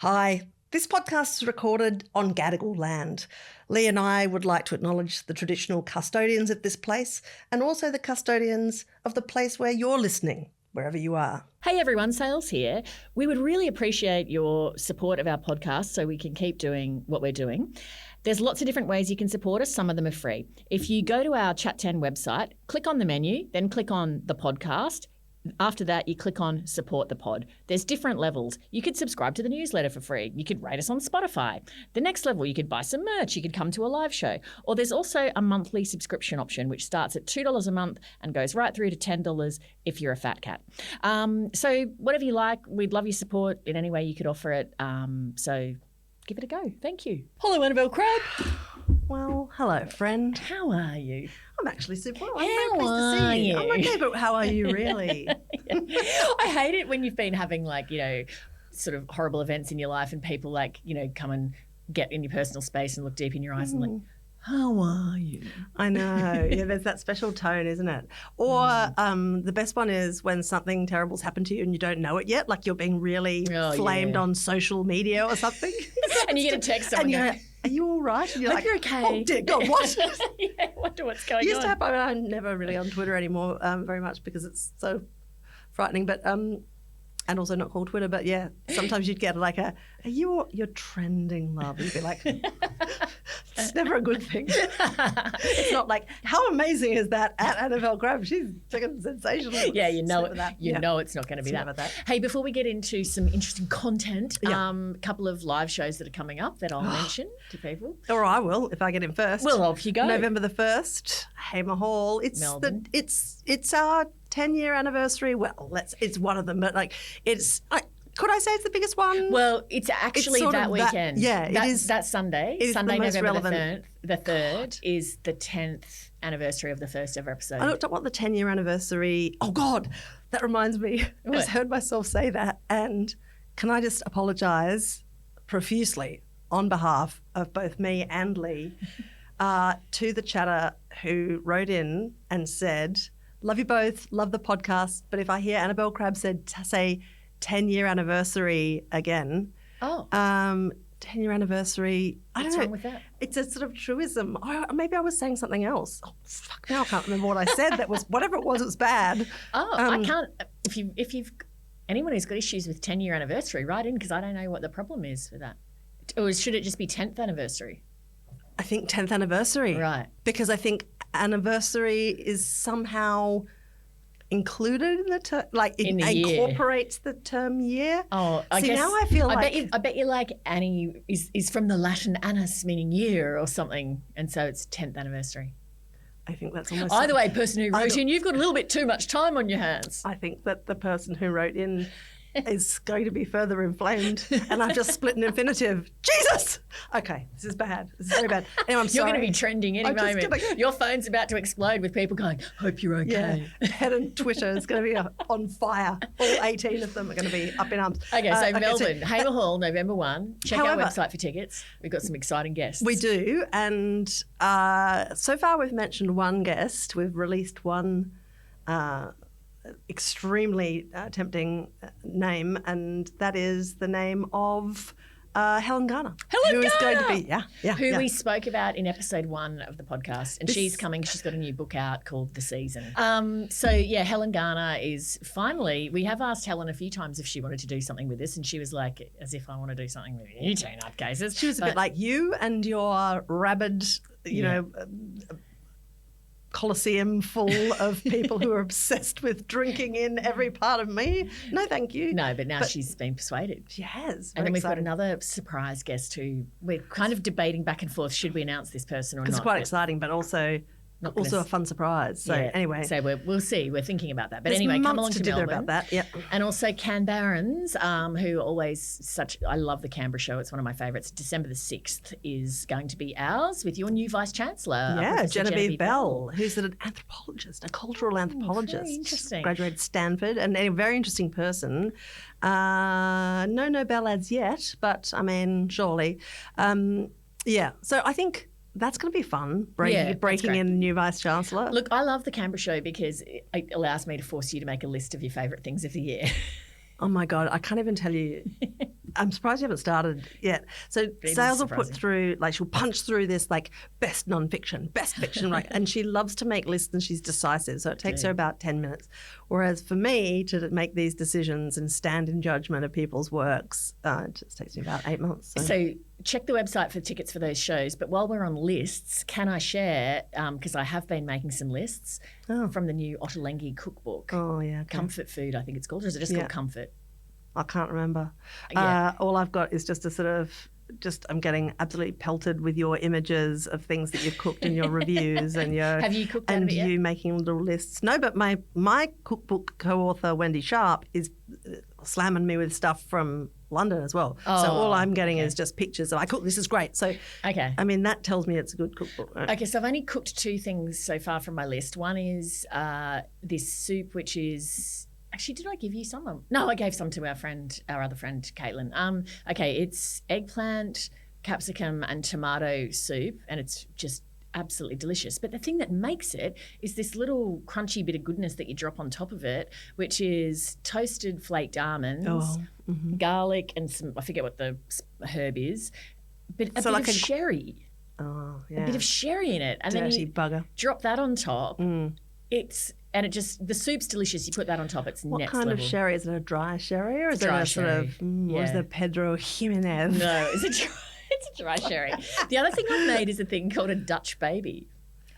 Hi, this podcast is recorded on Gadigal land. Lee and I would like to acknowledge the traditional custodians of this place and also the custodians of the place where you're listening, wherever you are. Hey everyone, Sales here. We would really appreciate your support of our podcast so we can keep doing what we're doing. There's lots of different ways you can support us. Some of them are free. If you go to our Chat 10 website, click on the menu, then click on the podcast. After that, you click on Support the Pod. There's different levels. You could subscribe to the newsletter for free. You could rate us on Spotify. The next level, you could buy some merch. You could come to a live show. Or there's also a monthly subscription option, which starts at $2 a month and goes right through to $10 if you're a fat cat. So whatever you like, we'd love your support in any way you could offer it. So give it a go. Thank you. Hello, Annabelle Crabb. Well, hello, friend. How are you? I'm actually super well. I'm very pleased to see you. I'm okay, but how are you really? I hate it when you've been having sort of horrible events in your life and people come and get in your personal space and look deep in your eyes and like, how are you? I know. Yeah, there's that special tone, isn't it? Or the best one is when something terrible's happened to you and you don't know it yet, like you're being really flamed on social media or something. And you get a text someone and are you all right? And you're like, you're okay. Oh, dear God, what? I wonder what's going used on. to happen. I'm never really on Twitter anymore very much because it's so frightening, but and also not called Twitter, but yeah, sometimes you'd get like you're trending, love. And you'd be like, it's never a good thing. It's not like, how amazing is that at Annabelle Crabb? She's fucking sensational. Yeah, you know it. You know it's not going to be that. Hey, before we get into some interesting content, a couple of live shows that are coming up that I'll mention to people. Or I will if I get in first. Well, off you go. November the 1st, Hamer Hall. It's Melbourne. It's our 10-year anniversary. Well, it's one of them, but could I say it's the biggest one? Well, it's actually that weekend. It is. That Sunday. It is Sunday, the most November relevant. the 3rd is the 10th anniversary of the first ever episode. I looked up what the 10-year anniversary. Oh God, that reminds me. I just heard myself say that, and can I just apologise profusely on behalf of both me and Lee to the chatter who wrote in and said, "Love you both, love the podcast, but if I hear Annabelle Crabb say 10-year anniversary again." 10-year anniversry. I don't know. What's wrong with that? It's a sort of truism. Maybe I was saying something else. Oh, fuck, now I can't remember what I said. That was, whatever it was bad. I can't. If you've anyone who's got issues with 10-year anniversary, write in because I don't know what the problem is with that. Or should it just be 10th anniversary? I think 10th anniversary. Right. Because I think anniversary is somehow included in the term, incorporates the term year. Oh, I guess. Now I feel like I bet you like Annie is from the Latin annus, meaning year or something, and so it's 10th anniversary. I think that's almost. Either way, person who wrote in, you've got a little bit too much time on your hands. I think that the person who wrote in is going to be further inflamed, and I've just split an infinitive. Jesus! Okay, this is bad. This is very bad. Anyway, I'm sorry. You're going to be trending any moment. Your phone's about to explode with people going, "Hope you're okay." Yeah. Head and Twitter is going to be on fire. All 18 of them are going to be up in arms. Okay, so Melbourne, Hamer Hall, November 1. Check our website for tickets. We've got some exciting guests. We do, and so far we've mentioned one guest. We've released one extremely tempting name, and that is the name of Helen Garner. Who is going to be, who we spoke about in episode 1 of the podcast, and she's coming. She's got a new book out called The Season. Helen Garner is finally. We have asked Helen a few times if she wanted to do something with us, and she was like, "As if I want to do something with you, two nutcases." She was a bit like you and your rabid, Colosseum full of people who are obsessed with drinking in every part of me. No, thank you. No, but now she's been persuaded. She has. And then we've got another surprise guest who we're kind of debating back and forth. Should we announce this person or not? It's quite exciting, but also a fun surprise. So anyway. So we'll see. We're thinking about that. But There's anyway, come along to Melbourne. About that. Yep. And also Can Barons, who always I love the Canberra show. It's one of my favourites. December the 6th is going to be ours with your new Vice-Chancellor. Yeah, Genevieve Bell, who's an anthropologist, a cultural anthropologist. Very interesting. Graduated Stanford and a very interesting person. No Nobel as yet, but I mean, surely. So I think that's going to be fun, breaking in a new Vice-Chancellor. Look, I love the Canberra show because it allows me to force you to make a list of your favourite things of the year. Oh, my God. I can't even tell you I'm surprised you haven't started yet. So is sales will put surprising. through, like she'll punch through this like best nonfiction, best fiction, right? And she loves to make lists and she's decisive. So it takes her about 10 minutes. Whereas for me to make these decisions and stand in judgment of people's works, it just takes me about 8 months. So check the website for tickets for those shows. But while we're on lists, can I share, because I have been making some lists from the new Ottolenghi cookbook. Oh, yeah. Okay. Comfort Food, I think it's called. Or is it just called Comfort? I can't remember. Yeah. All I've got is just a sort of I'm getting absolutely pelted with your images of things that you've cooked in your reviews and your Have you cooked out of it yet? you making little lists. No, but my cookbook co-author Wendy Sharp is slamming me with stuff from London as well. So all I'm getting is just pictures of I cook. This is great. So I mean that tells me it's a good cookbook. Right? Okay, so I've only cooked 2 things so far from my list. One is this soup, which is. Actually, did I give you some? No, I gave some to our other friend, Caitlin. Okay, it's eggplant, capsicum and tomato soup, and it's just absolutely delicious. But the thing that makes it is this little crunchy bit of goodness that you drop on top of it, which is toasted flaked almonds, garlic, and some, I forget what the herb is, but a bit of sherry. Oh, yeah. A bit of sherry in it. And Dirty then you bugger. drop that on top. The soup's delicious. You put that on top, it's What next kind level. of sherry? Is it a dry sherry or is it dry a sort sherry. of, or is it a Pedro Jimenez? No, it's a dry sherry. The other thing I've made is a thing called a Dutch baby.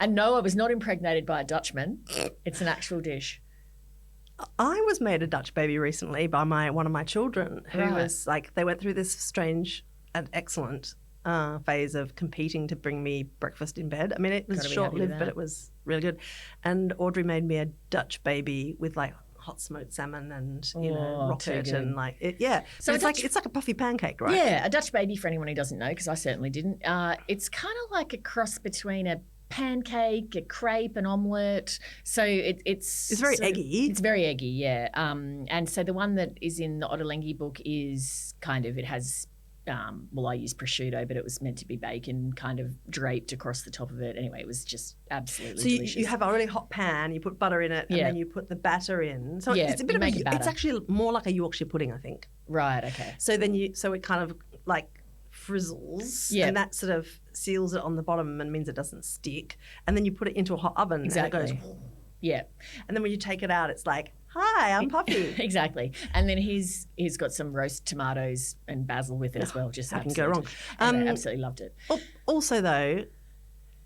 And no, I was not impregnated by a Dutchman. It's an actual dish. I was made a Dutch baby recently by one of my children who was like, they went through this strange and excellent phase of competing to bring me breakfast in bed. I mean, it was short-lived, but it was really good. And Audrey made me a Dutch baby with like hot smoked salmon and rocket and like So it's like a puffy pancake, right? Yeah, a Dutch baby for anyone who doesn't know, because I certainly didn't. It's kind of like a cross between a pancake, a crepe, an omelette. So it's very eggy. It's very eggy, yeah. And so the one that is in the Ottolenghi book is kind of, it has. I used prosciutto, but it was meant to be bacon kind of draped across the top of it. Anyway, it was just absolutely delicious. So you have a really hot pan, you put butter in it, and then you put the batter in. So it's a bit of it's actually more like a Yorkshire pudding, I think. Right, okay. So then it kind of like frizzles and that sort of seals it on the bottom and means it doesn't stick. And then you put it into a hot oven and it goes. Yeah. And then when you take it out, it's like, hi, I'm Puffy. Exactly. And then he's got some roast tomatoes and basil with it as well. Just how can go wrong? Anyway, absolutely loved it. Also, though,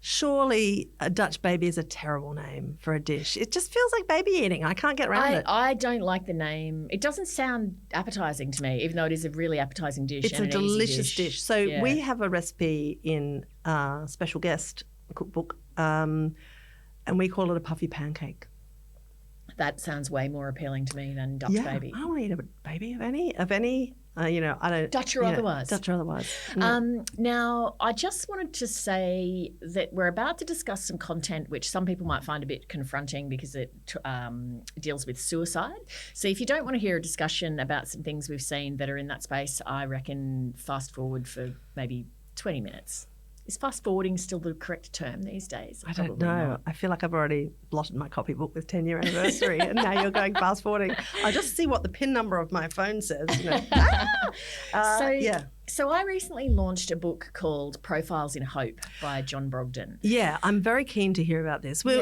surely a Dutch baby is a terrible name for a dish. It just feels like baby eating. I can't get around it. I don't like the name. It doesn't sound appetising to me, even though it is a really appetising dish. It's a delicious dish. So we have a recipe in Special Guest cookbook, and we call it a puffy pancake. That sounds way more appealing to me than Dutch baby. I don't want to eat a baby of any. I don't. Dutch or otherwise. Dutch or otherwise. Now, I just wanted to say that we're about to discuss some content which some people might find a bit confronting because it deals with suicide. So if you don't want to hear a discussion about some things we've seen that are in that space, I reckon fast forward for maybe 20 minutes. Is fast forwarding still the correct term these days? I don't know. Not. I feel like I've already blotted my copybook with 10-year anniversary and now you're going fast forwarding. I just see what the PIN number of my phone says. So I recently launched a book called Profiles in Hope by John Brogden. Yeah, I'm very keen to hear about this. We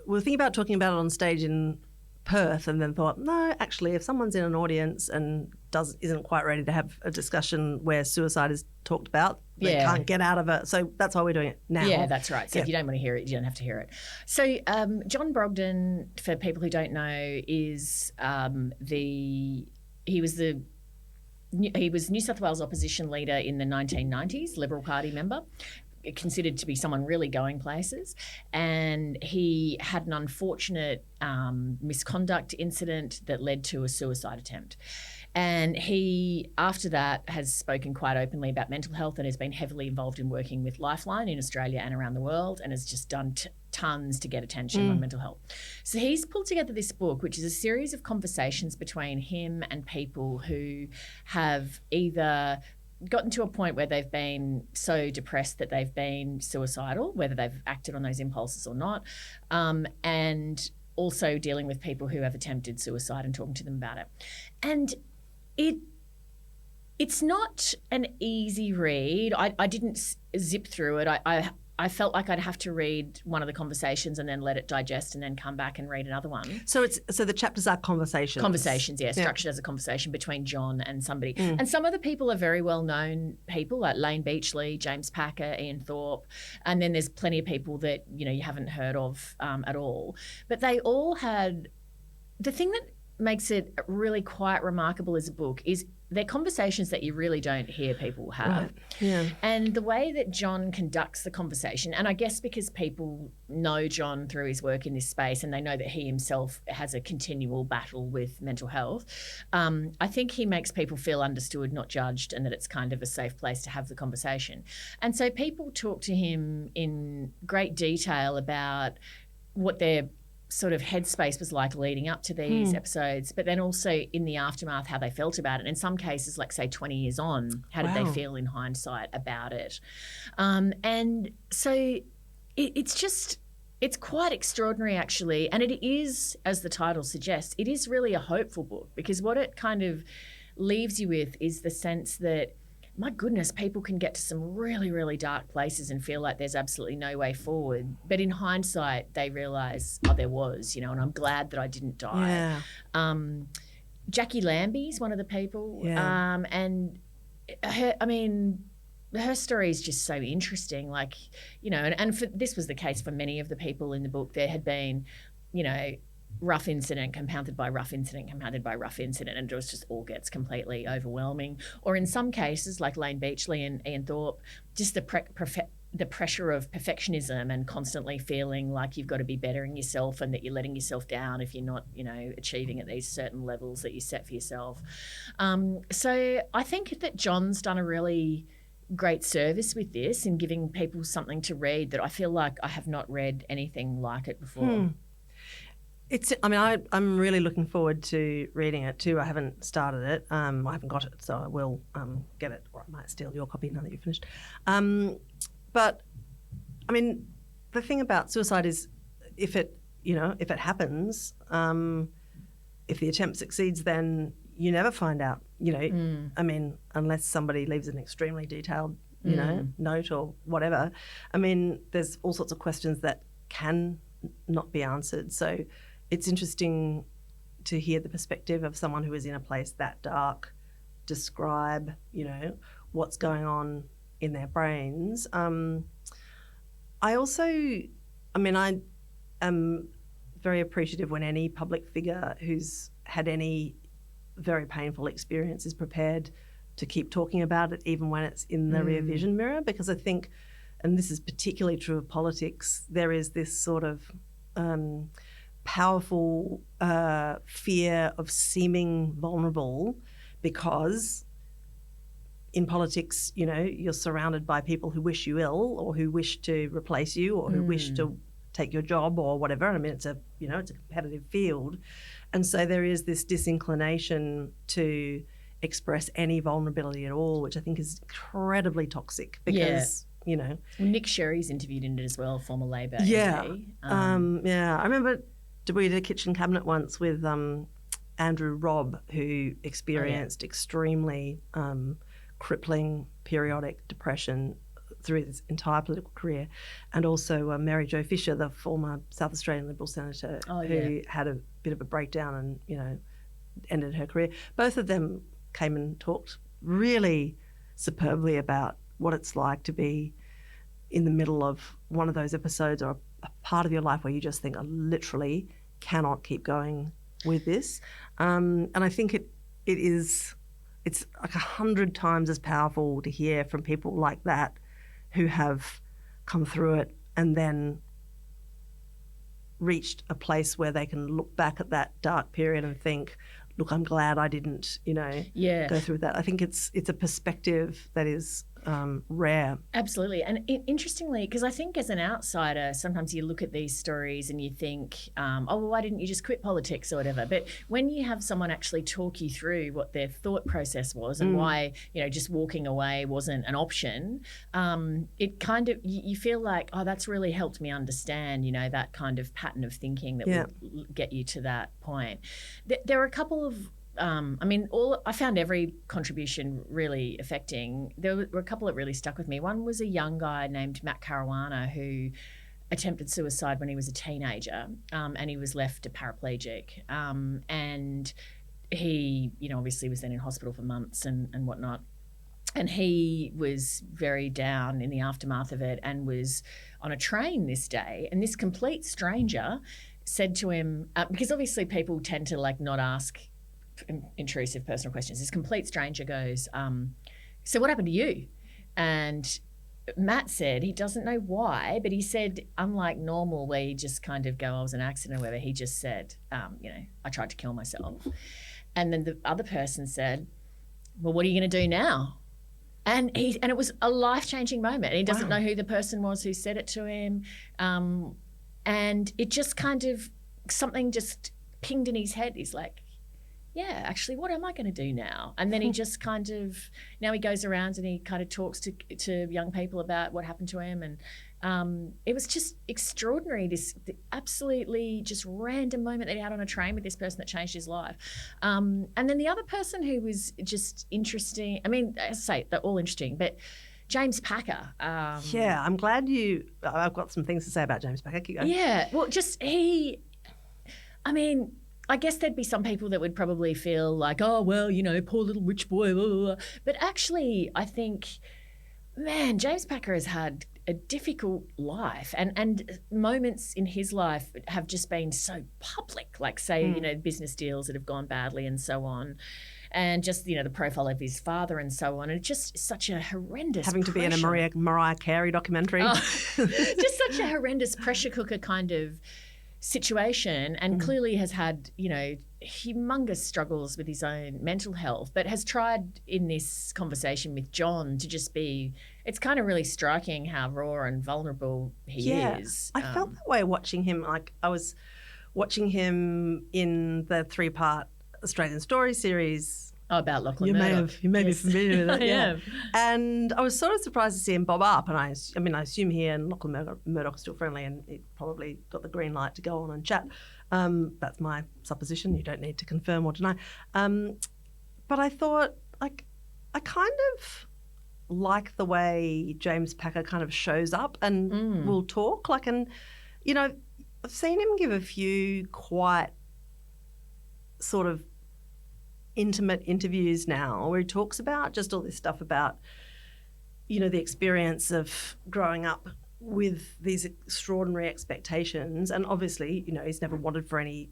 were thinking about talking about it on stage in Perth and then thought, no, actually, if someone's in an audience and isn't quite ready to have a discussion where suicide is talked about, they can't get out of it. So that's why we're doing it now. Yeah, that's right. So if you don't want to hear it, you don't have to hear it. So John Brogden, for people who don't know, is he was New South Wales opposition leader in the 1990s, Liberal Party member, considered to be someone really going places, and he had an unfortunate misconduct incident that led to a suicide attempt. And he, after that, has spoken quite openly about mental health and has been heavily involved in working with Lifeline in Australia and around the world, and has just done tons to get attention on mental health. So he's pulled together this book, which is a series of conversations between him and people who have either gotten to a point where they've been so depressed that they've been suicidal, whether they've acted on those impulses or not, and also dealing with people who have attempted suicide and talking to them about it. And It's not an easy read. I didn't zip through it. I felt like I'd have to read one of the conversations and then let it digest and then come back and read another one. So the chapters are conversations. Conversations, yeah, structured as a conversation between John and somebody. And some of the people are very well-known people, like Lane Beachley, James Packer, Ian Thorpe, and then there's plenty of people that, you haven't heard of at all. But they all had... The thing that makes it really quite remarkable as a book is they're conversations that you really don't hear people have. Right. Yeah. And the way that John conducts the conversation, and I guess because people know John through his work in this space and they know that he himself has a continual battle with mental health, I think he makes people feel understood, not judged, and that it's kind of a safe place to have the conversation. And so people talk to him in great detail about what their sort of headspace was like leading up to these episodes, but then also in the aftermath, how they felt about it. And in some cases, like say 20 years on, how did they feel in hindsight about it? And so it's quite extraordinary actually. And it is, as the title suggests, it is really a hopeful book, because what it kind of leaves you with is the sense that, my goodness, people can get to some really, really dark places and feel like there's absolutely no way forward. But in hindsight, they realise, there was, and I'm glad that I didn't die. Yeah. Jackie Lambie's one of the people. Yeah. And her story is just so interesting. Like, and this was the case for many of the people in the book. There had been, rough incident compounded by rough incident compounded by rough incident, and it just all gets completely overwhelming. Or in some cases, like Lane Beachley and Ian Thorpe, just the pressure of perfectionism and constantly feeling like you've got to be bettering yourself and that you're letting yourself down if you're not, achieving at these certain levels that you set for yourself. So I think that John's done a really great service with this in giving people something to read that I feel like I have not read anything like it before. I'm really looking forward to reading it too. I haven't started it. I haven't got it, so I will get it, or I might steal your copy now that you've finished. But the thing about suicide is, if it happens, if the attempt succeeds, then you never find out. Unless somebody leaves an extremely detailed, note or whatever. There's all sorts of questions that can not be answered. So it's interesting to hear the perspective of someone who is in a place that dark, describe, what's going on in their brains. I am very appreciative when any public figure who's had any very painful experience is prepared to keep talking about it, even when it's in the rear vision mirror, because I think, and this is particularly true of politics, there is this sort of powerful fear of seeming vulnerable, because in politics, you're surrounded by people who wish you ill, or who wish to replace you, or who wish to take your job or whatever. It's a competitive field. And so there is this disinclination to express any vulnerability at all, which I think is incredibly toxic, because Nick Sherry's interviewed in it as well, former Labor MP. MP. I remember we did a kitchen cabinet once with Andrew Robb, who experienced extremely crippling periodic depression through his entire political career, and also Mary Jo Fisher, the former South Australian Liberal senator, who had a bit of a breakdown and ended her career. Both of them came and talked really superbly about what it's like to be in the middle of one of those episodes, or a part of your life where you just think, I literally cannot keep going with this. And I think it's like 100 times as powerful to hear from people like that, who have come through it and then reached a place where they can look back at that dark period and think, look, I'm glad I didn't, go through that. I think it's a perspective that is rare. Absolutely. And interestingly, because I think as an outsider, sometimes you look at these stories and you think, why didn't you just quit politics or whatever? But when you have someone actually talk you through what their thought process was and why, just walking away wasn't an option, it kind of, you feel like, that's really helped me understand, that kind of pattern of thinking that would get you to that point. There are a couple of I found every contribution really affecting. There were a couple that really stuck with me. One was a young guy named Matt Caruana who attempted suicide when he was a teenager, and he was left a paraplegic. And he, obviously was then in hospital for months and whatnot. And he was very down in the aftermath of it and was on a train this day. And this complete stranger said to him, because obviously people tend to not ask intrusive personal questions. This complete stranger goes, so what happened to you? And Matt said he doesn't know why, but he said, unlike normal where you just kind of go, I was an accident or whatever, he just said, I tried to kill myself. And then the other person said, well, what are you going to do now? And it was a life-changing moment. He doesn't know who the person was who said it to him. And it just kind of, something just pinged in his head. He's like, yeah, actually, what am I going to do now? And then he just kind of, now he goes around and he kind of talks to young people about what happened to him. And it was just extraordinary, this absolutely just random moment that he had on a train with this person that changed his life. And then the other person who was just interesting, as I say, they're all interesting, but James Packer. Yeah, I'm glad I've got some things to say about James Packer. Keep going. Yeah, well, I guess there'd be some people that would probably feel like, oh, well, poor little rich boy, blah, blah, blah. But actually, I think, man, James Packer has had a difficult life and moments in his life have just been so public, like say, business deals that have gone badly and so on. And just, the profile of his father and so on. And it's just such a horrendous Having to be in a Mariah Carey documentary. Just such a horrendous pressure cooker kind of situation, and clearly has had, humongous struggles with his own mental health, but has tried in this conversation with John to just be, it's kind of really striking how raw and vulnerable he is. I felt that way watching him. Like I was watching him in the 3-part Australian Story series. Oh, about Lachlan Murdoch. You may be familiar with it. I am. And I was sort of surprised to see him bob up. And I assume he and Lachlan Murdoch are still friendly, and he probably got the green light to go on and chat. That's my supposition. You don't need to confirm or deny. But I thought, I kind of like the way James Packer kind of shows up and will talk. I've seen him give a few quite sort of intimate interviews now where he talks about just all this stuff about, the experience of growing up with these extraordinary expectations. And obviously, he's never wanted for any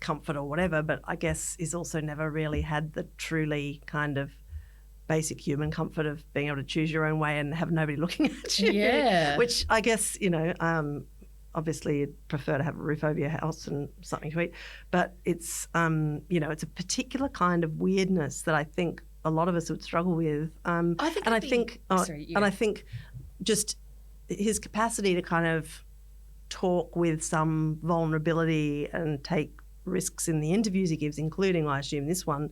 comfort or whatever, but I guess he's also never really had the truly kind of basic human comfort of being able to choose your own way and have nobody looking at you. Yeah. Which I guess, obviously you'd prefer to have a roof over your house and something to eat. But it's, it's a particular kind of weirdness that I think a lot of us would struggle with. I think just his capacity to kind of talk with some vulnerability and take risks in the interviews he gives, including, I assume, this one,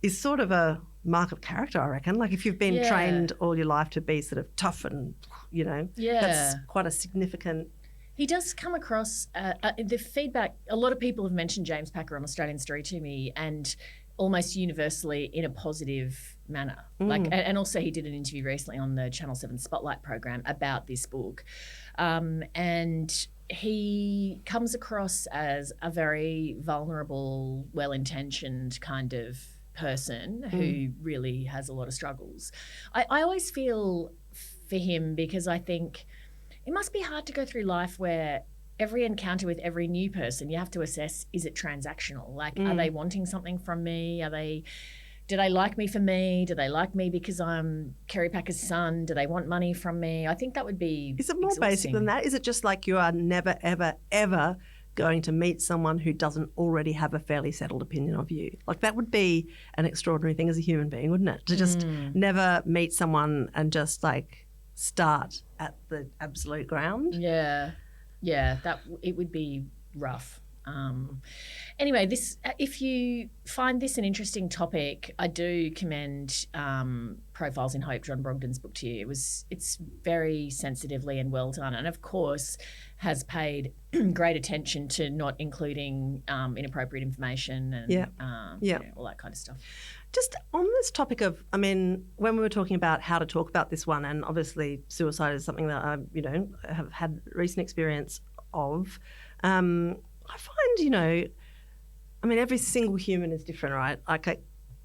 is sort of a mark of character, I reckon. Like if you've been trained all your life to be sort of tough and, that's quite a significant... He does come across, the feedback, a lot of people have mentioned James Packer on Australian Story to me, and almost universally in a positive manner. And also he did an interview recently on the Channel 7 Spotlight program about this book. And he comes across as a very vulnerable, well-intentioned kind of person who really has a lot of struggles. I always feel for him because I think it must be hard to go through life where every encounter with every new person you have to assess, is it transactional? Like, are they wanting something from me? Do they like me for me? Do they like me because I'm Kerry Packer's son? Do they want money from me? I think that would be Is it more basic than that? Is it just like you are never, ever, ever going to meet someone who doesn't already have a fairly settled opinion of you? Like that would be an extraordinary thing as a human being, wouldn't it? To just never meet someone and just start at the absolute ground. Yeah, that it would be rough. Anyway, if you find this an interesting topic, I do commend Profiles in Hope, John Brogden's book, to you. It's very sensitively and well done, and of course has paid great attention to not including inappropriate information and all that kind of stuff. Just on this topic of, I mean, when we were talking about how to talk about this one, and obviously suicide is something that I, have had recent experience of. I find, every single human is different, right? Like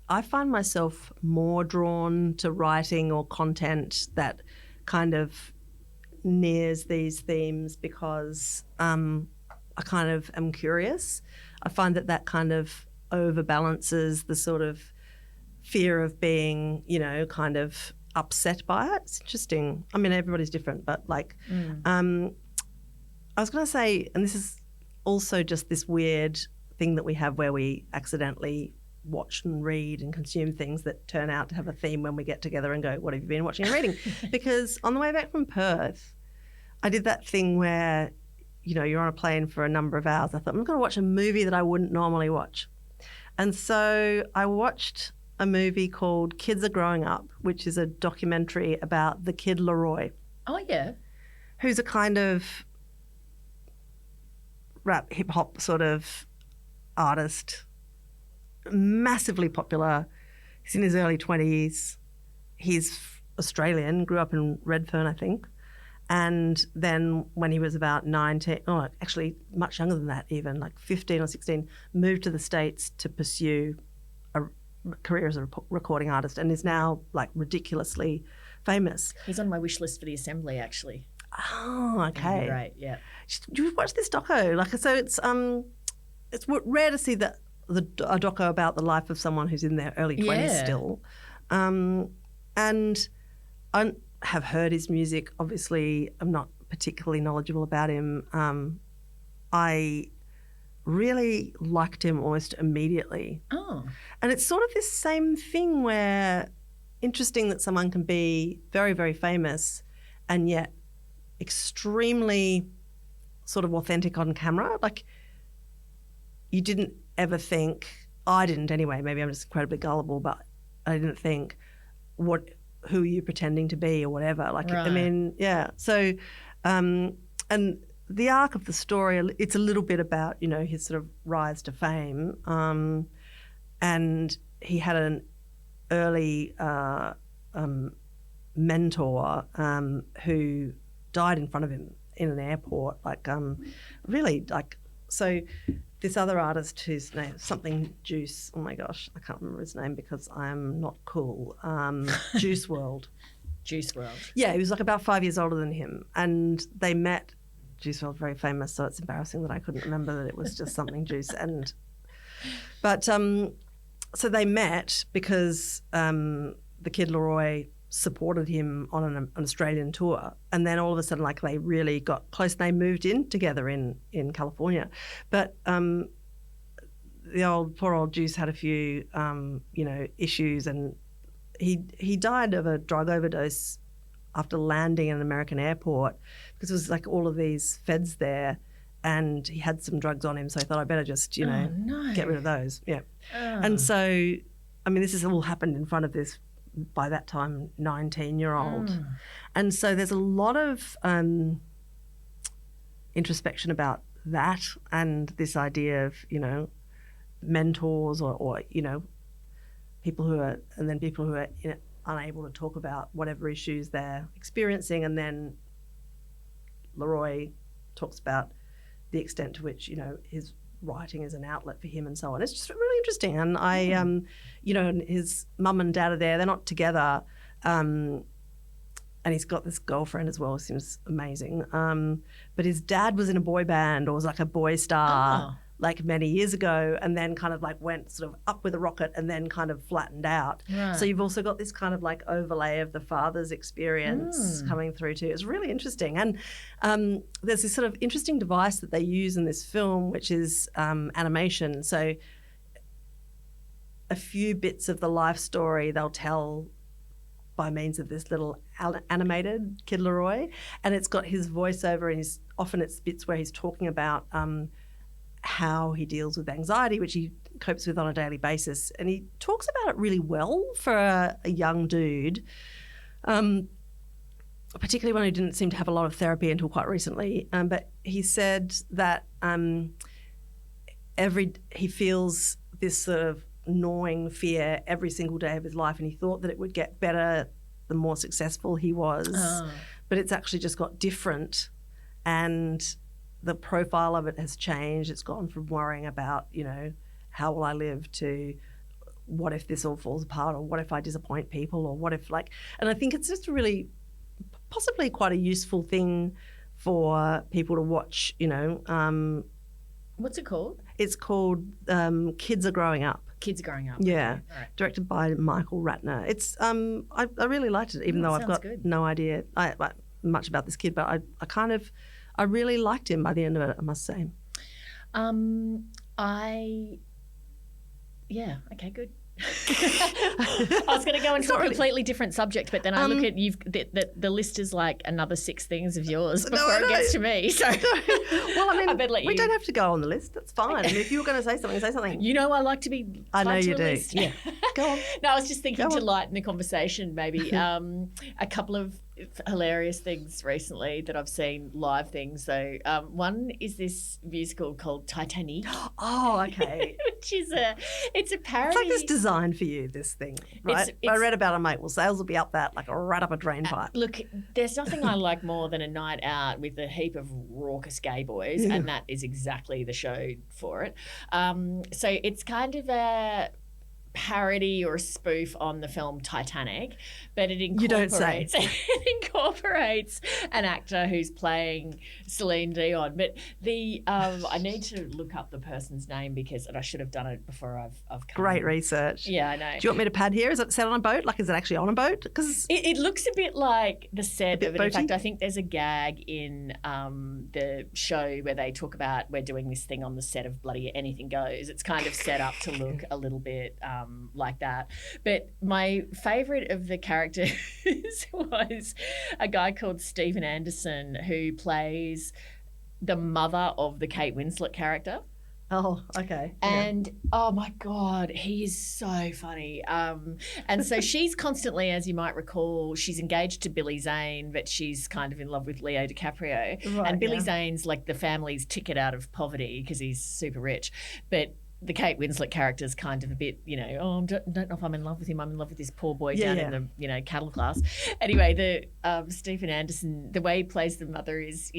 I find myself more drawn to writing or content that kind of nears these themes because I kind of am curious. I find that kind of overbalances the sort of fear of being, kind of upset by it. It's interesting. I mean, everybody's different, but I was going to say, and this is also just this weird thing that we have where we accidentally watch and read and consume things that turn out to have a theme when we get together and go, what have you been watching and reading? Because on the way back from Perth, I did that thing where, you're on a plane for a number of hours. I thought, I'm going to watch a movie that I wouldn't normally watch. And so I watched a movie called Kids Are Growing Up, which is a documentary about the kid Leroy. Oh, yeah. Who's a kind of rap hip hop sort of artist, massively popular. He's in his early 20s. He's Australian, grew up in Redfern, I think. And then when he was about 19, actually much younger than that even, like 15 or 16, moved to the States to pursue a career as a recording artist and is now like ridiculously famous. He's on my wish list for the Assembly, actually. Oh, okay. Great, yeah. You watch this doco, so it's rare to see a doco about the life of someone who's in their early 20s still, and I have heard his music. Obviously, I'm not particularly knowledgeable about him. I really liked him almost immediately. Oh, and it's sort of this same thing where interesting that someone can be very, very famous and yet extremely sort of authentic on camera. Like you didn't ever think, I didn't anyway, maybe I'm just incredibly gullible, but I didn't think who are you pretending to be or whatever. Like, right. I mean, yeah. So, and the arc of the story, it's a little bit about, his sort of rise to fame. And he had an early mentor who died in front of him in an airport, so this other artist whose name something Juice, oh my gosh, I can't remember his name because I'm not cool. Juice WRLD. Juice WRLD. Yeah, he was like about 5 years older than him, and they met. Juice WRLD, very famous, so it's embarrassing that I couldn't remember that it was just something Juice. But so they met because the kid Leroy supported him on an Australian tour, and then all of a sudden, they really got close. And they moved in together in California, but the poor old Juice had a few issues, and he died of a drug overdose after landing in an American airport because it was like all of these feds there, and he had some drugs on him. So I thought I better just get rid of those. Yeah, and so I mean this has all happened in front of this. By that time, 19-year-old. And so there's a lot of introspection about that and this idea of, mentors or people who are unable to talk about whatever issues they're experiencing. And then Leroy talks about the extent to which, his writing is an outlet for him and so on. It's just really interesting. And I, his mum and dad are there. They're not together. And he's got this girlfriend as well. Seems amazing. But his dad was in a boy band or was like a boy star many years ago, and then kind of went sort of up with a rocket and then kind of flattened out. Right. So you've also got this kind of overlay of the father's experience coming through too. It's really interesting. And there's this sort of interesting device that they use in this film, which is animation. So a few bits of the life story they'll tell by means of this little animated Kid Leroy, and it's got his voiceover, and often it's bits where he's talking about how he deals with anxiety, which he copes with on a daily basis. And he talks about it really well for a young dude, particularly one who didn't seem to have a lot of therapy until quite recently. But he said that he feels this sort of gnawing fear every single day of his life, and he thought that it would get better the more successful he was. But it's actually just got different, and the profile of it has changed. It's gone from worrying about, how will I live, to what if this all falls apart, or what if I disappoint people, or what if and I think it's just really possibly quite a useful thing for people to watch, What's it called? It's called Kids Are Growing Up. Kids Are Growing Up. Yeah. Okay. All right. Directed by Michael Ratner. It's I really liked it, even though I've got no idea much about this kid, but I really liked him by the end of it, I must say. Okay, good. I was going to go into a completely different subject, but then I look at the list is like another 6 things of yours before it gets to me. So, well, I mean, I better let we don't have to go on the list. That's fine. And if you were going to say something, say something. I like to be. I know you do. List. Yeah, go on. No, I was just thinking to lighten the conversation, maybe a couple of hilarious things recently that I've seen, live things. So one is this musical called Titanic. Oh, okay. Which is it's a parody. It's like this designed for you, this thing, right? I read about it, mate. Well, sales will be up that like right up a drain pipe. Look, there's nothing I like more than a night out with a heap of raucous gay boys, and that is exactly the show for it. So it's kind of a parody or a spoof on the film Titanic, but it incorporates, you don't say. It incorporates an actor who's playing Celine Dion. But I need to look up the person's name and I should have done it before I've come. Great research. Yeah, I know. Do you want me to pad here? Is it set on a boat? Like, is it actually on a boat? Because it looks a bit like the set of it. Boaty? In fact, I think there's a gag in the show where they talk about we're doing this thing on the set of bloody Anything Goes. It's kind of set up to look a little bit like that. But my favourite of the characters was a guy called Stephen Anderson, who plays the mother of the Kate Winslet character. Oh, okay. And oh my God, he is so funny. And so she's constantly, as you might recall, she's engaged to Billy Zane, but she's kind of in love with Leo DiCaprio. Right, and Billy Zane's like the family's ticket out of poverty because he's super rich. But the Kate Winslet character is kind of a bit, I don't know if I'm in love with him. I'm in love with this poor boy down in the, cattle class. Anyway, the Stephen Anderson, the way he plays the mother is,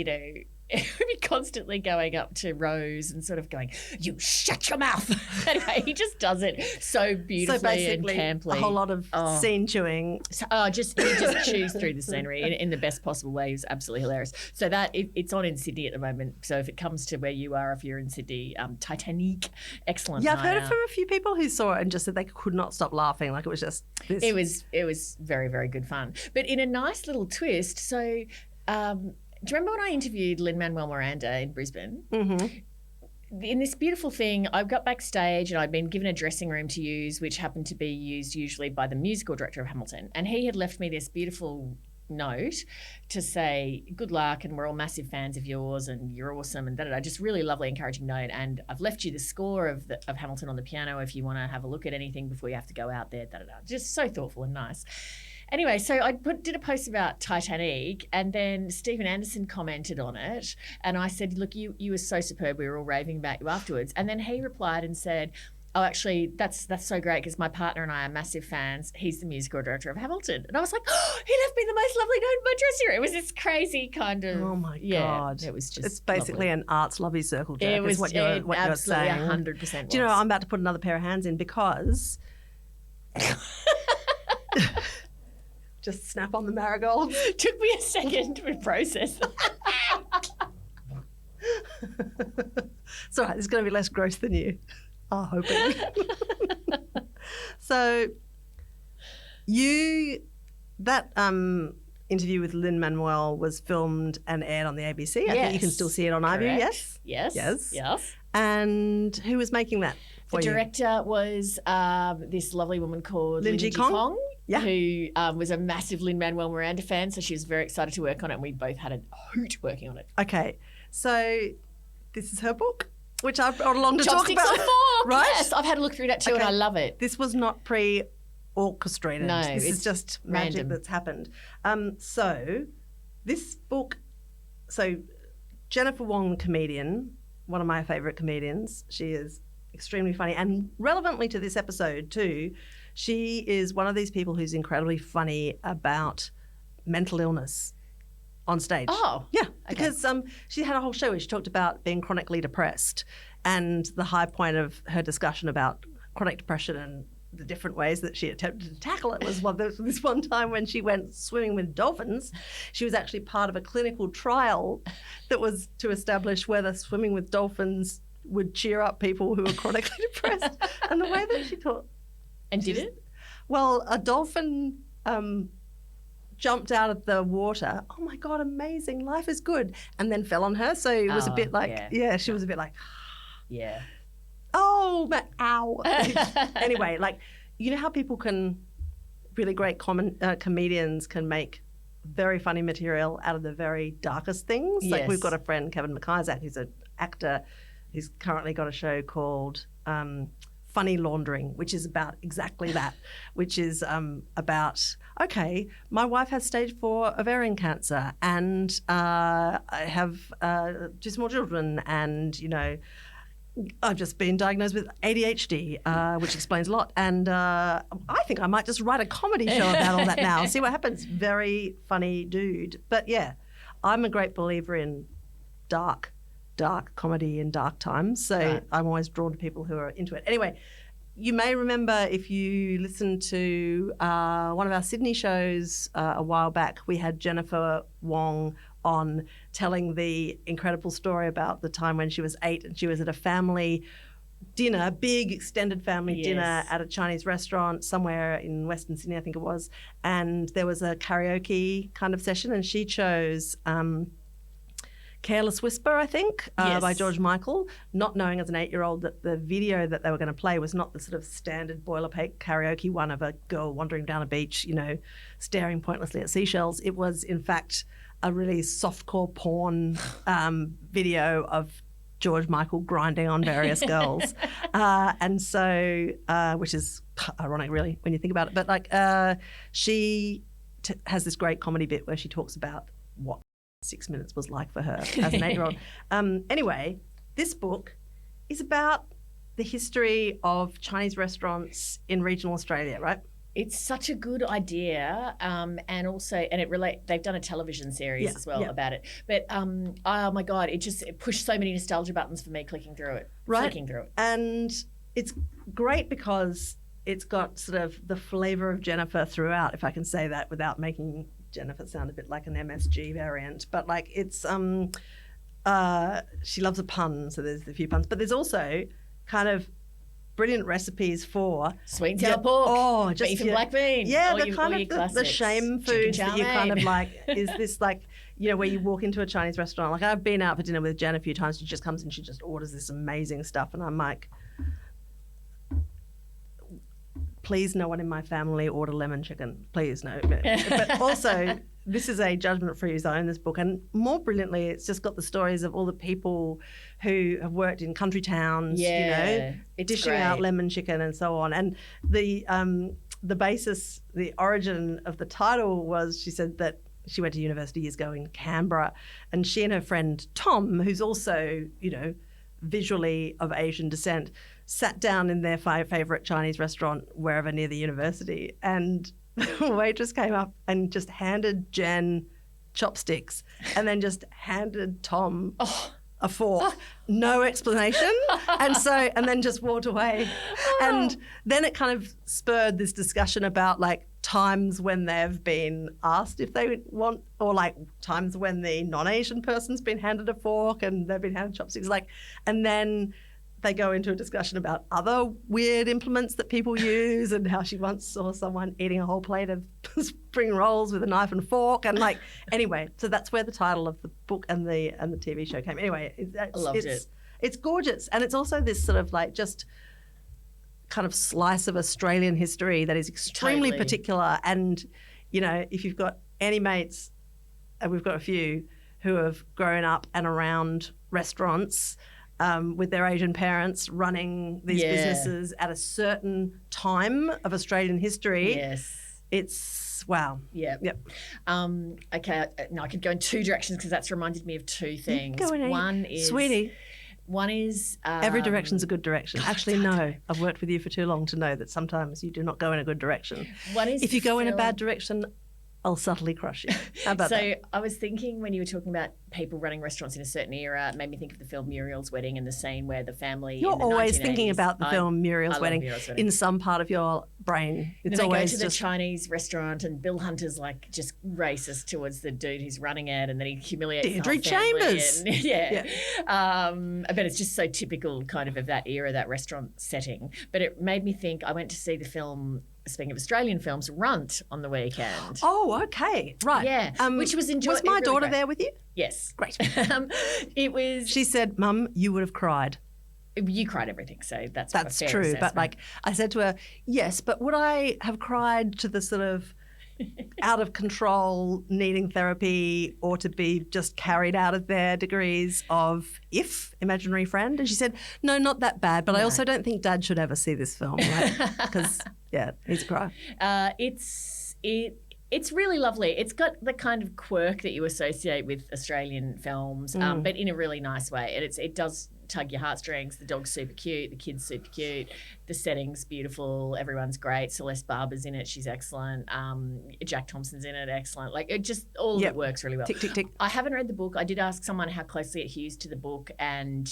constantly going up to Rose and sort of going, "You shut your mouth." Anyway, he just does it so beautifully and camply. A whole lot of scene chewing. So, he just chews through the scenery in the best possible way. He's absolutely hilarious. So that it's on in Sydney at the moment. So if it comes to where you are, if you're in Sydney, Titanic, excellent. Yeah, I've heard it from a few people who saw it and just said they could not stop laughing. Like it was just this. It was very, very good fun. But in a nice little twist. So. Do you remember when I interviewed Lin-Manuel Miranda in Brisbane? Mm-hmm. In this beautiful thing, I got backstage and I'd been given a dressing room to use, which happened to be used usually by the musical director of Hamilton. And he had left me this beautiful note to say, good luck and we're all massive fans of yours and you're awesome and da-da-da. Just really lovely, encouraging note. And I've left you the score of Hamilton on the piano if you want to have a look at anything before you have to go out there, da-da-da. Just so thoughtful and nice. Anyway, so I did a post about Titanic and then Stephen Anderson commented on it and I said, look, you were so superb. We were all raving about you afterwards. And then he replied and said, oh, actually, that's so great because my partner and I are massive fans. He's the musical director of Hamilton. And I was like, oh, he left me the most lovely note in my dressing room. It was this crazy kind of... Oh, my God. It was just It's basically an arts lovey circle jerk. It was what you're saying. Absolutely 100%. Do you know, I'm about to put another pair of hands in because... Just snap on the marigolds. Took me a second to process. It's all right. It's going to be less gross than you are hoping. So that interview with Lin-Manuel was filmed and aired on the ABC. I think you can still see it on iView. Yes. And who was making that? The director was this lovely woman called Lin Ji Kong. Yeah. Who was a massive Lin-Manuel Miranda fan, so she was very excited to work on it, and we both had a hoot working on it. Okay, so this is her book. which I brought along to talk Chopsticks about. or fork. Right? Yes, I've had a look through that too, and I love it. This was not pre-orchestrated. No, this it's is just magic random. that's happened. So this book, Jennifer Wong, comedian, one of my favourite comedians. She is extremely funny, and relevantly to this episode too, she is one of these people who's incredibly funny about mental illness on stage. Oh, yeah, okay. because she had a whole show where she talked about being chronically depressed, and the high point of her discussion about chronic depression and the different ways that she attempted to tackle it was this one time when she went swimming with dolphins. She was actually part of a clinical trial that was to establish whether swimming with dolphins would cheer up people who were chronically depressed. And the way that she taught... And did it? Well, a dolphin jumped out of the water. Oh, my God, amazing. Life is good. And then fell on her. So it was a bit like, she was a bit like... Yeah. Oh, but ow. Anyway, like, you know how people can, really great comedians can make very funny material out of the very darkest things? Yes. Like, we've got a friend, Kevin McIsaac, who's an actor. He's currently got a show called Funny Laundering, which is about exactly that, which is about, okay, my wife has stage 4 ovarian cancer, and I have 2 small children, and, you know, I've just been diagnosed with ADHD, which explains a lot. And I think I might just write a comedy show about all that now. See what happens. Very funny dude. But yeah, I'm a great believer in dark comedy in dark times. So right. I'm always drawn to people who are into it. Anyway, you may remember if you listened to one of our Sydney shows a while back, we had Jennifer Wong on telling the incredible story about the time when she was 8 and she was at a family dinner, big extended family dinner at a Chinese restaurant somewhere in Western Sydney, I think it was, and there was a karaoke kind of session, and she chose Careless Whisper, I think, by George Michael, not knowing as an 8-year-old that the video that they were going to play was not the sort of standard boilerplate karaoke one of a girl wandering down a beach, you know, staring pointlessly at seashells. It was, in fact, a really softcore porn video of George Michael grinding on various girls. And so, which is ironic, really, when you think about it. But like, she has this great comedy bit where she talks about what 6 minutes was like for her as an 8-year-old. Anyway, this book is about the history of Chinese restaurants in regional Australia, right? It's such a good idea, and also, and they've done a television series as well about it. But oh my God, it pushed so many nostalgia buttons for me clicking through it. And it's great because it's got sort of the flavour of Jennifer throughout, if I can say that without making Jennifer sound a bit like an MSG variant. But like, it's she loves a pun, so there's a few puns, but there's also kind of brilliant recipes for sweet and sour pork, beef and black bean. Yeah, the kind of the shame foods that you kind of like. Is this like, you know, where you walk into a Chinese restaurant? Like, I've been out for dinner with Jen a few times. She just comes and she just orders this amazing stuff, and I'm like, please, no one in my family order lemon chicken. Please, no. But also, this is a judgment-free zone, this book. And more brilliantly, it's just got the stories of all the people who have worked in country towns, you know, dishing out lemon chicken and so on. And the basis, the origin of the title was, she said that she went to university years ago in Canberra, and she and her friend Tom, who's also, you know, visually of Asian descent, sat down in their favourite Chinese restaurant wherever near the university, and the waitress came up and just handed Jen chopsticks and then just handed Tom a fork. No explanation. And then just walked away. And then it kind of spurred this discussion about like times when they've been asked if they want, or like times when the non-Asian person's been handed a fork and they've been handed chopsticks. Like, and then they go into a discussion about other weird implements that people use, and how she once saw someone eating a whole plate of spring rolls with a knife and fork. And like, anyway, so that's where the title of the book and the TV show came. Anyway, I loved it. It's gorgeous. And it's also this sort of like just kind of slice of Australian history that is extremely particular. And, you know, if you've got any mates, and we've got a few, who have grown up and around restaurants, with their Asian parents running these businesses at a certain time of Australian history. Yes. It's wow. Yeah. Yep. Okay. No, I could go in two directions because that's reminded me of two things. One is, sweetie. One is every direction's a good direction. Actually, no. I've worked with you for too long to know that sometimes you do not go in a good direction. One is if you go in a bad direction, I'll subtly crush you. How about that? So I was thinking when you were talking about people running restaurants in a certain era, it made me think of the film Muriel's Wedding and the scene where the family. You're in the always 1980s, thinking about the film Muriel's Wedding Muriel's Wedding in some part of your brain. It's and always they go to the Chinese restaurant and Bill Hunter's like just racist towards the dude who's running it, and then he humiliates Deirdre the whole family. Chambers. But it's just so typical kind of that era, that restaurant setting. But it made me think. I went to see the film. Speaking of Australian films, Runt on the weekend. Oh, okay. Right. Yeah. Which was enjoyable. Was my daughter there with you? Yes. Great. It was. She said, Mum, you would have cried. You cried everything, so that's a fair true. assessment. But like I said to her, yes, but would I have cried to the sort of out of control needing therapy or to be just carried out of their degrees of imaginary friend? And she said, no, not that bad, but I also don't think Dad should ever see this film, right? Because he's a cry. It's really lovely. It's got the kind of quirk that you associate with Australian films, but in a really nice way. And it does tug your heartstrings. The dog's super cute. The kid's super cute. The setting's beautiful. Everyone's great. Celeste Barber's in it. She's excellent. Jack Thompson's in it. Excellent. Like, it just, all of it works really well. Tick, tick, tick. I haven't read the book. I did ask someone how closely it hews to the book, and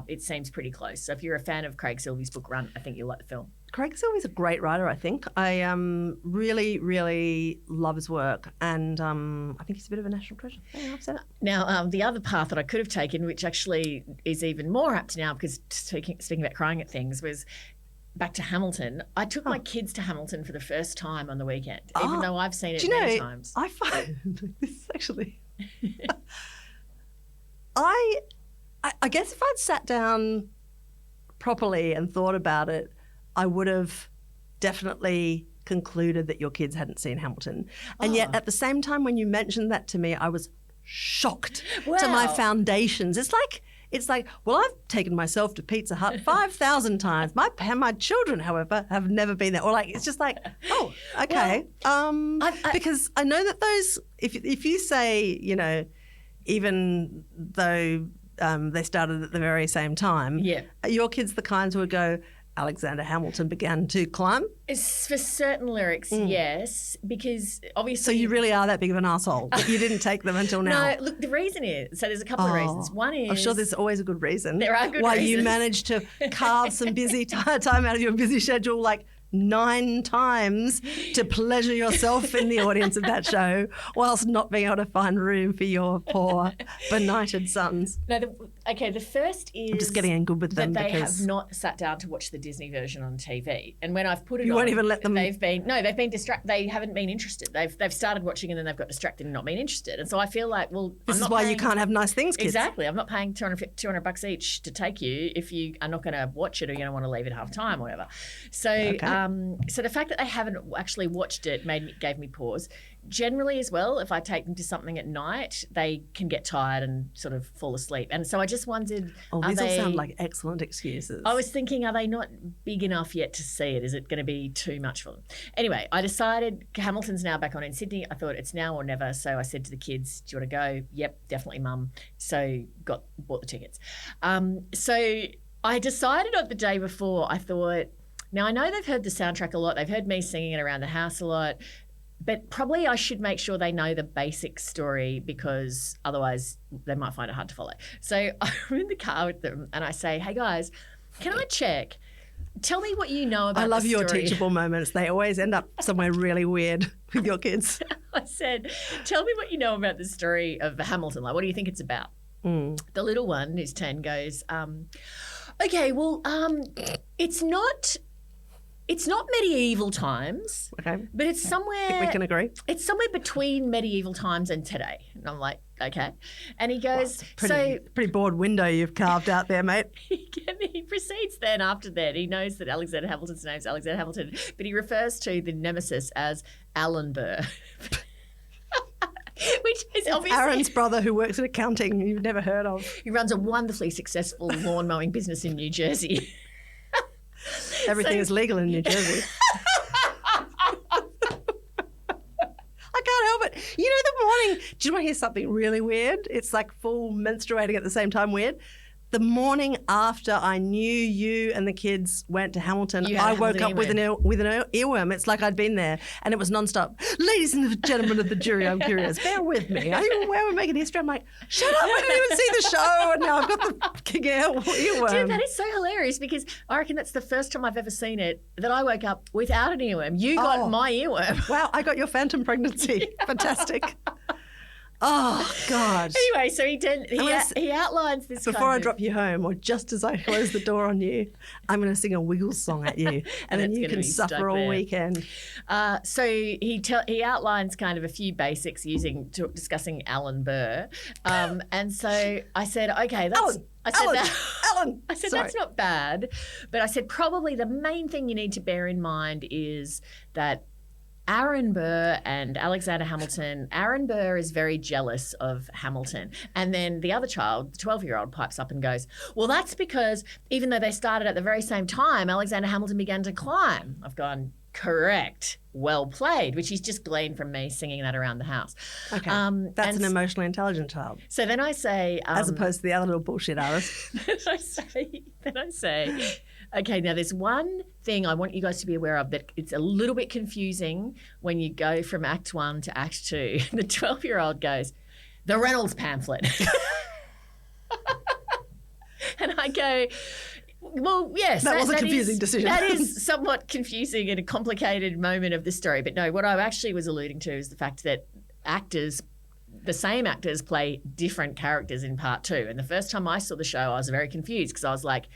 it seems pretty close. So if you're a fan of Craig Silvey's book, Run, I think you'll like the film. Craig Silvey's a great writer, I think. I really, really love his work, and I think he's a bit of a national treasure. Yeah, I've said it. Now, the other path that I could have taken, which actually is even more apt now, because speaking about crying at things, was back to Hamilton. I took my kids to Hamilton for the first time on the weekend, even though I've seen it many times. I find this is actually... I guess if I'd sat down properly and thought about it, I would have definitely concluded that your kids hadn't seen Hamilton. And yet at the same time, when you mentioned that to me, I was shocked to my foundations. It's like, well, I've taken myself to Pizza Hut 5,000 times. My children, however, have never been there. Or like, it's just like, oh, okay. Because I know that those, if you say, even though they started at the very same time, your kids the kinds who would go, Alexander Hamilton began to climb? It's for certain lyrics, yes, because obviously... So you really are that big of an asshole that you didn't take them until now? No, look, the reason is, so there's a couple of reasons. One is... I'm sure there's always a good reason. There are good why reasons. You managed to carve some busy time out of your busy schedule, like 9 times, to pleasure yourself in the audience of that show, whilst not being able to find room for your poor benighted sons. No, the first is... I'm just getting in good with them that they because... have not sat down to watch the Disney version on TV. And when I've put it on... You won't even let them... They've been distracted. They haven't been interested. They've started watching and then they've got distracted and not been interested. And so I feel like, well... This is why you can't have nice things, kids. Exactly. I'm not paying $200 each to take you if you are not going to watch it or you don't want to leave at half time or whatever. So, so the fact that they haven't actually watched it gave me pause. Generally as well, if I take them to something at night, they can get tired and sort of fall asleep. And so I just wondered... Oh, these all sound like excellent excuses. I was thinking, are they not big enough yet to see it? Is it going to be too much for them? Anyway, I decided Hamilton's now back on in Sydney. I thought it's now or never. So I said to the kids, do you want to go? Yep, definitely, Mum. So bought the tickets. So I decided on the day before, I thought... Now, I know they've heard the soundtrack a lot. They've heard me singing it around the house a lot. But probably I should make sure they know the basic story because otherwise they might find it hard to follow. So I'm in the car with them and I say, hey, guys, can I check? Tell me what you know about the story. I love your teachable moments. They always end up somewhere really weird with your kids. I said, tell me what you know about the story of Hamilton. Like, what do you think it's about? The little one, who's 10, goes, okay, well, it's not medieval times, but it's somewhere... I think we can agree. It's somewhere between medieval times and today. And I'm like, okay. And he goes... Pretty broad window you've carved out there, mate. He proceeds then after that. He knows that Alexander Hamilton's name is Alexander Hamilton, but he refers to the nemesis as Alan Burr. Which It's obviously Aaron's brother who works in accounting you've never heard of. he runs a wonderfully successful lawn mowing business in New Jersey. Everything is legal in New Jersey. I can't help it. You know, the morning, do you want to hear something really weird? It's like full menstruating at the same time weird. The morning after I knew you and the kids went to Hamilton, I woke up with an earworm. It's like I'd been there, and it was nonstop. Ladies and gentlemen of the jury, I'm curious. Bear with me. Are you aware we're making history? I'm like, shut up! I didn't even see the show, and now I've got the king earworm. Dude, that is so hilarious because I reckon that's the first time I've ever seen it that I woke up without an earworm. You got my earworm. Wow, I got your phantom pregnancy. Fantastic. Oh, God. Anyway, so he outlines this. Before I drop you home, or just as I close the door on you, I'm going to sing a Wiggles song at you, and then you can suffer all weekend. So he outlines kind of a few basics discussing Alan Burr, and so I said, okay, that's. Alan. I said, that's not bad, but I said probably the main thing you need to bear in mind is that Aaron Burr and Alexander Hamilton, Aaron Burr is very jealous of Hamilton. And then the other child, the 12-year-old, pipes up and goes, well, that's because even though they started at the very same time, Alexander Hamilton began to climb. I've gone, correct, well played, which he's just gleaned from me singing that around the house. Okay, that's an emotionally intelligent child. So then I say... as opposed to the other little bullshit artist. Then I say, okay, now there's one thing I want you guys to be aware of that it's a little bit confusing when you go from Act 1 to Act 2. The 12-year-old goes, the Reynolds pamphlet. And I go... Well, yes. That was a confusing decision. That is somewhat confusing and a complicated moment of the story. But no, what I actually was alluding to is the fact that the same actors play different characters in part 2. And the first time I saw the show, I was very confused because I was like,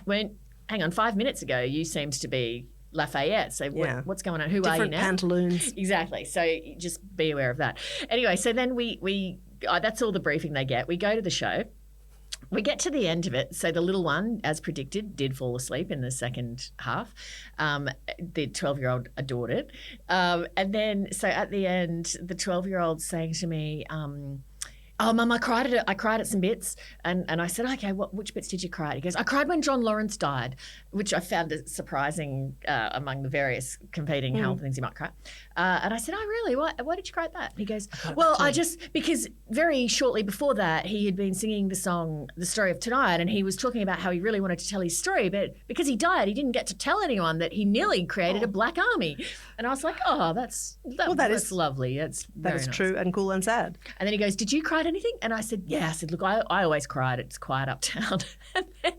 hang on, 5 minutes ago, you seemed to be Lafayette. So what's going on? Who are you now? Different pantaloons. Exactly. So just be aware of that. Anyway, so then that's all the briefing they get. We go to the show. We get to the end of it. So the little one, as predicted, did fall asleep in the second half. The 12-year-old adored it. And then, so at the end, the 12-year-old saying to me, oh, Mum, I cried at some bits. And I said, okay, which bits did you cry at? He goes, I cried when John Lawrence died, which I found surprising among the various competing Hamilton things you might cry. And I said, oh, really? Why did you cry at that? And he goes, well, because very shortly before that, he had been singing the song, The Story of Tonight, and he was talking about how he really wanted to tell his story, but because he died, he didn't get to tell anyone that he nearly created a black army. And I was like, oh, that's lovely. That is nice. True and cool and sad. And then he goes, did you cry at anything? And I said, yeah. I said, look, I always cried. It's quiet uptown. And then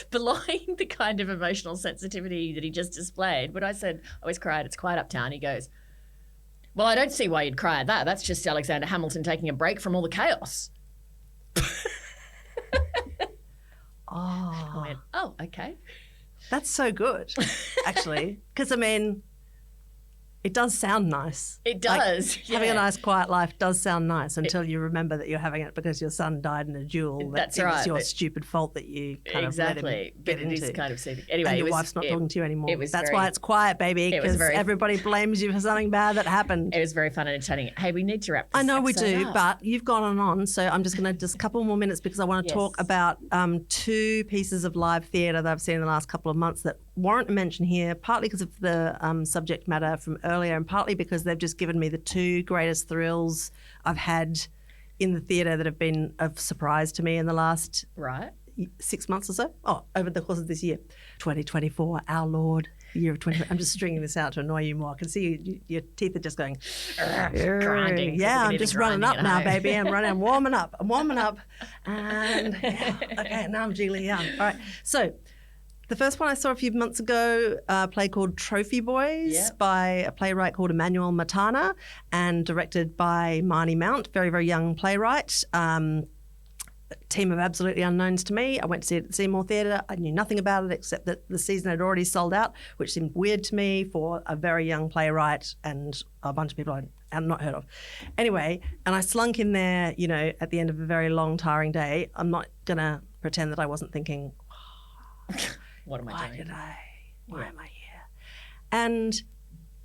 belying the kind of emotional sensitivity that he just displayed, when I said, I always cried, it's quiet uptown, he goes, well, I don't see why you'd cry at that. That's just Alexander Hamilton taking a break from all the chaos. I went, oh, okay. That's so good, actually. Because, I mean, it does sound nice. It does. Like, having a nice, quiet life does sound nice until you remember that you're having it because your son died in a duel. That's right. It's your stupid fault that you kind of let him get into. It is kind of soothing. Anyway, and your wife's not talking to you anymore. That's why it's quiet, baby, because everybody blames you for something bad that happened. It was very fun and entertaining. Hey, we need to wrap this I know we do, up. but you've gone on, so I'm just going to just a couple more minutes because I want to talk about 2 pieces of live theatre that I've seen in the last couple of months that warrant a mention here, partly because of the subject matter from earlier and partly because they've just given me the 2 greatest thrills I've had in the theatre that have been of surprise to me in the last 6 months or so. Oh, over the course of this year. 2024, our Lord, the year of 20. I'm just stringing this out to annoy you more. I can see your teeth are just going, grinding. Yeah, I'm just running up now, baby. I'm warming up. And okay, now I'm jiggling young. All right, so the first one I saw a few months ago, a play called Trophy Boys by a playwright called Emmanuel Matana and directed by Marnie Mount, very, very young playwright. Team of absolutely unknowns to me. I went to see it at the Seymour Theatre. I knew nothing about it except that the season had already sold out, which seemed weird to me for a very young playwright and a bunch of people I had not heard of. Anyway, and I slunk in there, at the end of a very long, tiring day. I'm not going to pretend that I wasn't thinking, what am I doing? Why am I here? And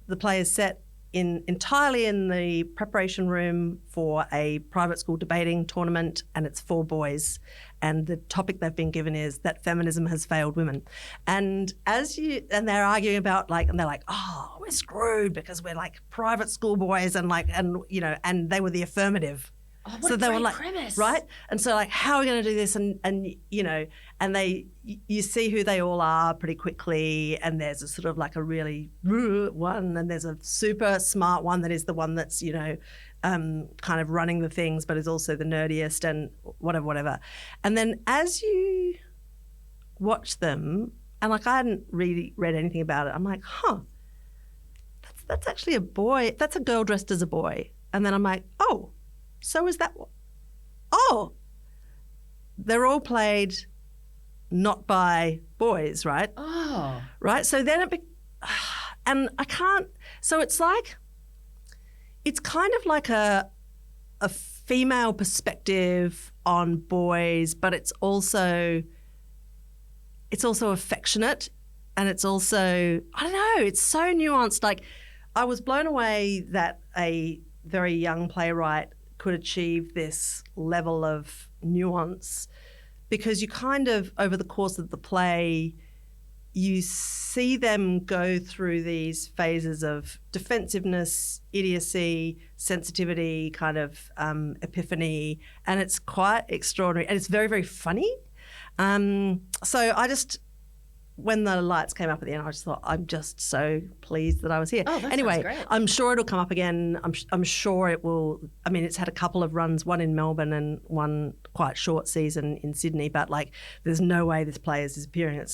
the play is set entirely in the preparation room for a private school debating tournament, and it's 4 boys. And the topic they've been given is that feminism has failed women. And they're arguing about and they're like, oh, we're screwed because we're like private school boys and and they were the affirmative. Oh, what so a they great were premise. Right? And so how are we going to do this? And you see who they all are pretty quickly, and there's a sort of like a really one, and there's a super smart one that is the one that's, kind of running the things, but is also the nerdiest and whatever. And then as you watch them, and I hadn't really read anything about it, I'm like, that's actually a boy. That's a girl dressed as a boy. And then I'm like, oh, so is that? Oh, they're all played not by boys, right? Oh. Right. So then and I can't, so it's kind of like a female perspective on boys, but it's also affectionate, and it's also, I don't know, it's so nuanced. Like, I was blown away that a very young playwright could achieve this level of nuance, because you kind of, over the course of the play, you see them go through these phases of defensiveness, idiocy, sensitivity, kind of epiphany, and it's quite extraordinary, and it's very, very funny. So when the lights came up at the end, I just thought, I'm just so pleased that I was here. Oh, that anyway, sounds great. I'm sure it'll come up again. I'm sure it will. I mean, it's had a couple of runs, one in Melbourne and one quite short season in Sydney, but there's no way this play is disappearing.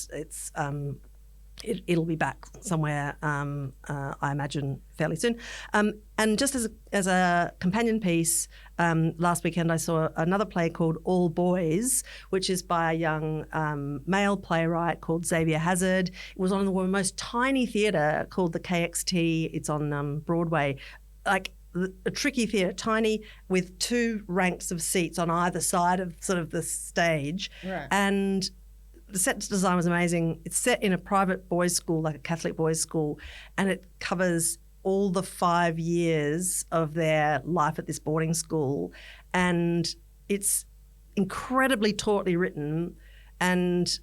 It'll be back somewhere, I imagine, fairly soon. And just as a companion piece, last weekend I saw another play called All Boys, which is by a young male playwright called Xavier Hazard. It was on the most tiny theatre called the KXT. It's on Broadway. Like a tricky theatre, tiny, with 2 ranks of seats on either side of sort of the stage. Right. And the set design was amazing. It's set in a private boys' school, like a Catholic boys' school, and it covers all the 5 years of their life at this boarding school. And it's incredibly tautly written and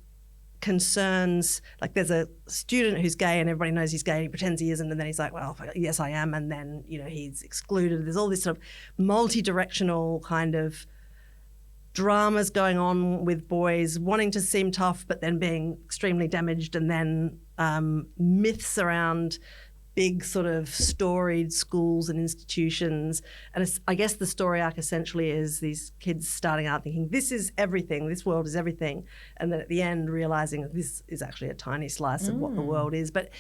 concerns, like there's a student who's gay and everybody knows he's gay and he pretends he isn't, and then he's like, well, yes, I am, and then, he's excluded. There's all this sort of multi-directional kind of dramas going on with boys wanting to seem tough but then being extremely damaged, and then myths around big sort of storied schools and institutions. And I guess the story arc essentially is these kids starting out thinking this is everything, this world is everything, and then at the end realising this is actually a tiny slice of what the world is. But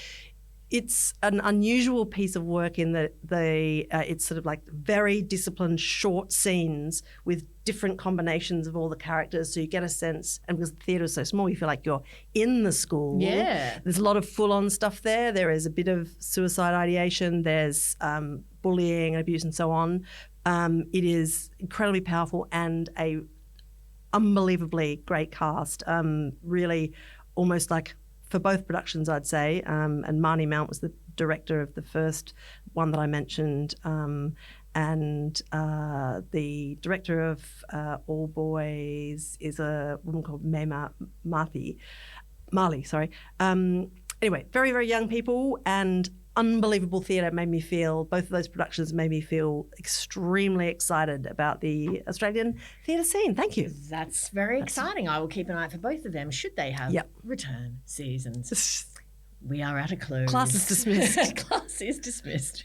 it's an unusual piece of work in that it's sort of like very disciplined short scenes with different combinations of all the characters, so you get a sense, and because the theatre is so small, you feel like you're in the school. Yeah. There's a lot of full-on stuff there. There is a bit of suicide ideation. There's bullying and abuse and so on. It is incredibly powerful and a unbelievably great cast. Really almost like for both productions, I'd say. And Marnie Mount was the director of the first one that I mentioned. And the director of All Boys is a woman called Marley. Anyway, very, very young people and unbelievable theatre. Both of those productions made me feel extremely excited about the Australian theatre scene. Thank you. That's very exciting. I will keep an eye out for both of them should they have return seasons. We are at a close. Class is dismissed. Class is dismissed.